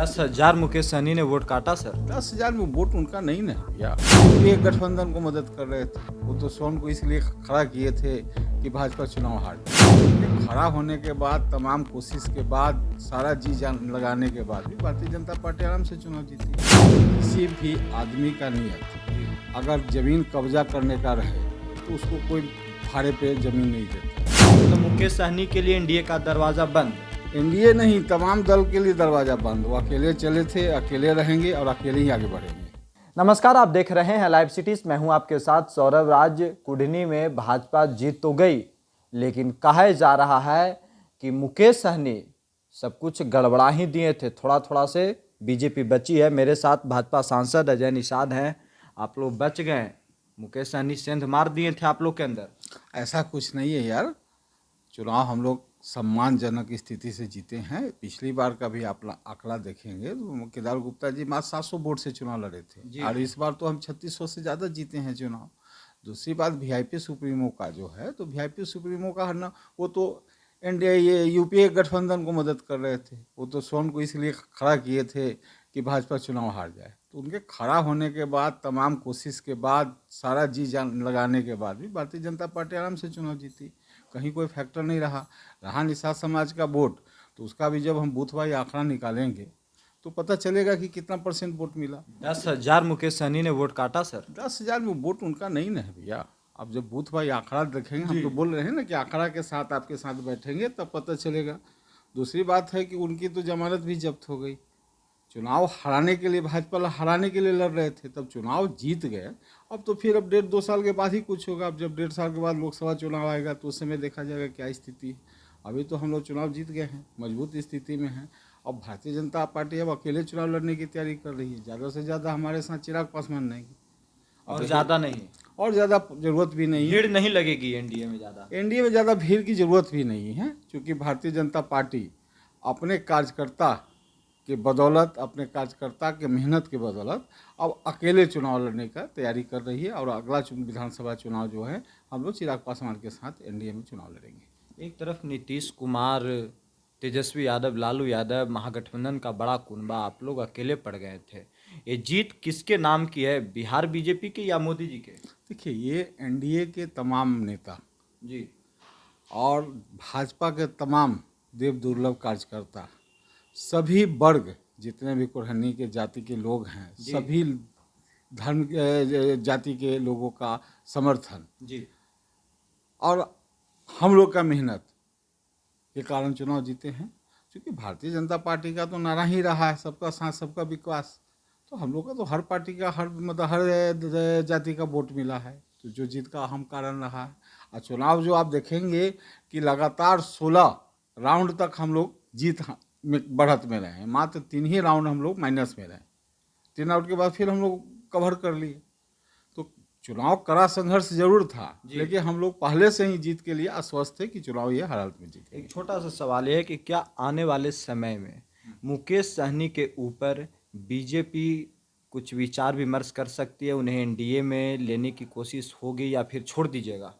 10,000 मुकेश सहनी ने वोट काटा सर। 10,000 में वोट उनका नहीं ना भैया, ये गठबंधन को मदद कर रहे थे। वो तो स्वयं को इसलिए खड़ा किए थे कि भाजपा चुनाव हार जाए। खड़ा होने के बाद, तमाम कोशिश के बाद, सारा जी जान लगाने के बाद भी भारतीय जनता पार्टी आराम से चुनाव जीती। किसी भी आदमी का नियत अगर जमीन कब्जा करने का रहे तो उसको कोई भाड़े पे जमीन नहीं देता। तो मुकेश सहनी के लिए एनडीए का दरवाजा बंद। एनडीए नहीं, तमाम दल के लिए दरवाजा बंद। वो अकेले चले थे, अकेले रहेंगे और अकेले ही आगे बढ़ेंगे। नमस्कार, आप देख रहे हैं लाइव सिटीज। मैं हूं आपके साथ सौरभ राज। कुढ़नी में भाजपा जीत तो गई, लेकिन कहा जा रहा है कि मुकेश सहनी सब कुछ गड़बड़ा ही दिए थे। थोड़ा थोड़ा से बीजेपी बची है। मेरे साथ भाजपा सांसद अजय निषाद हैं। आप लोग बच गए, मुकेश सहनी सेंध मार दिए थे आप लोग के अंदर। ऐसा कुछ नहीं है यार, चुनाव हम लोग सम्मानजनक स्थिति से जीते हैं। पिछली बार का भी आप आंकड़ा देखेंगे तो केदार गुप्ता जी मात्र 700 वोट से चुनाव लड़े थे और इस बार तो हम 3600 से ज़्यादा जीते हैं चुनाव। दूसरी बात, वीआईपी सुप्रीमो का जो है, तो वीआईपी सुप्रीमो का हरना, वो तो एनडीए ये यूपीए गठबंधन को मदद कर रहे थे। वो तो स्वयं को इसलिए खड़ा किए थे कि भाजपा चुनाव हार जाए। तो उनके खड़ा होने के बाद, तमाम कोशिश के बाद, सारा जी जान लगाने के बाद भी भारतीय जनता पार्टी आराम से चुनाव जीती। कहीं कोई फैक्टर नहीं रहा निषाद समाज का वोट, तो उसका भी जब हम बूथ वाइज आंकड़ा निकालेंगे तो पता चलेगा कि कितना % वोट मिला। 10,000 मुकेश सहनी ने वोट काटा सर। 10,000 में वोट उनका नहीं ना है भैया। अब जब बूथ वाइज आंकड़ा देखेंगे, हम तो बोल रहे हैं ना कि आंकड़ा के साथ आपके साथ बैठेंगे तब पता चलेगा। दूसरी बात है कि उनकी तो जमानत भी जब्त हो गई। चुनाव हराने के लिए, भाजपा हराने के लिए लड़ रहे थे, तब चुनाव जीत गए। अब तो फिर अब 1.5-2 साल के बाद ही कुछ होगा। अब जब 1.5 साल के बाद लोकसभा चुनाव आएगा तो उस समय देखा जाएगा क्या स्थिति है। अभी तो हम लोग चुनाव जीत गए हैं, मजबूत स्थिति में हैं। अब भारतीय जनता पार्टी अब अकेले चुनाव लड़ने की तैयारी कर रही है। ज़्यादा से ज़्यादा हमारे साथ चिराग पासवान रहेंगे और ज़्यादा नहीं, और ज़्यादा ज़रूरत भी नहीं है। भीड़ नहीं लगेगी एनडीए में ज़्यादा। एनडीए में ज़्यादा भीड़ की ज़रूरत भी नहीं है, क्योंकि भारतीय जनता पार्टी अपने कार्यकर्ता के बदौलत, अपने कार्यकर्ता के मेहनत के बदौलत अब अकेले चुनाव लड़ने का तैयारी कर रही है। और अगला विधानसभा चुनाव जो है, हम लोग चिराग पासवान के साथ एनडीए में चुनाव लड़ेंगे। एक तरफ नीतीश कुमार, तेजस्वी यादव, लालू यादव, महागठबंधन का बड़ा कुनबा, आप लोग अकेले पड़ गए थे। ये जीत किसके नाम की है, बिहार बीजेपी के या मोदी जी के? देखिए, ये एनडीए के तमाम नेता जी और भाजपा के तमाम देव दुर्लभ कार्यकर्ता, सभी वर्ग, जितने भी कुढ़नी के जाति के लोग हैं, सभी धर्म जाति के लोगों का समर्थन जी और हम लोग का मेहनत के कारण चुनाव जीते हैं। क्योंकि भारतीय जनता पार्टी का तो नारा ही रहा है, सबका साथ सबका विकास। तो हम लोग का तो हर पार्टी का, हर जाति का वोट मिला है, तो जो जीत का अहम कारण रहा है। और चुनाव जो आप देखेंगे कि लगातार 16 राउंड तक हम लोग जीत में बढ़त में रहे। मात्र 3 ही राउंड हम लोग माइनस में रहे। 3 राउंड के बाद फिर हम लोग कवर कर लिए। तो चुनाव कड़ा संघर्ष जरूर था, लेकिन हम लोग पहले से ही जीत के लिए आश्वस्त थे कि चुनाव ये हर हालत में जीतेंगे। एक छोटा सा सवाल ये है कि क्या आने वाले समय में मुकेश सहनी के ऊपर बीजेपी कुछ विचार विमर्श कर सकती है, उन्हें एनडीए में लेने की कोशिश होगी या फिर छोड़ दीजिएगा?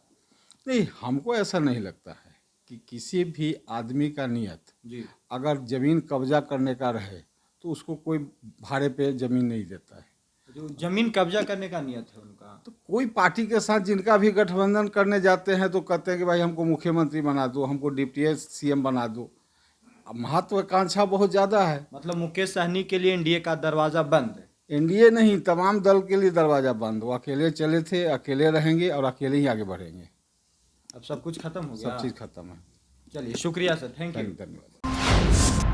नहीं, हमको ऐसा नहीं लगता है कि किसी भी आदमी का नियत अगर जमीन कब्जा करने का रहे तो उसको कोई भाड़े पे जमीन नहीं देता है। जो जमीन कब्जा करने का नियत है उनका, तो कोई पार्टी के साथ जिनका भी गठबंधन करने जाते हैं तो कहते हैं कि भाई हमको मुख्यमंत्री बना दो, हमको डिप्टी सीएम बना दो। अब महत्वाकांक्षा बहुत ज़्यादा है। मतलब मुकेश सहनी के लिए एनडीए का दरवाजा बंद है। एनडीए नहीं, तमाम दल के लिए दरवाजा बंद। वो अकेले चले थे, अकेले रहेंगे और अकेले ही आगे बढ़ेंगे। अब सब कुछ खत्म हो गया, सब चीज़ खत्म है। चलिए शुक्रिया सर, थैंक यू। धन्यवाद।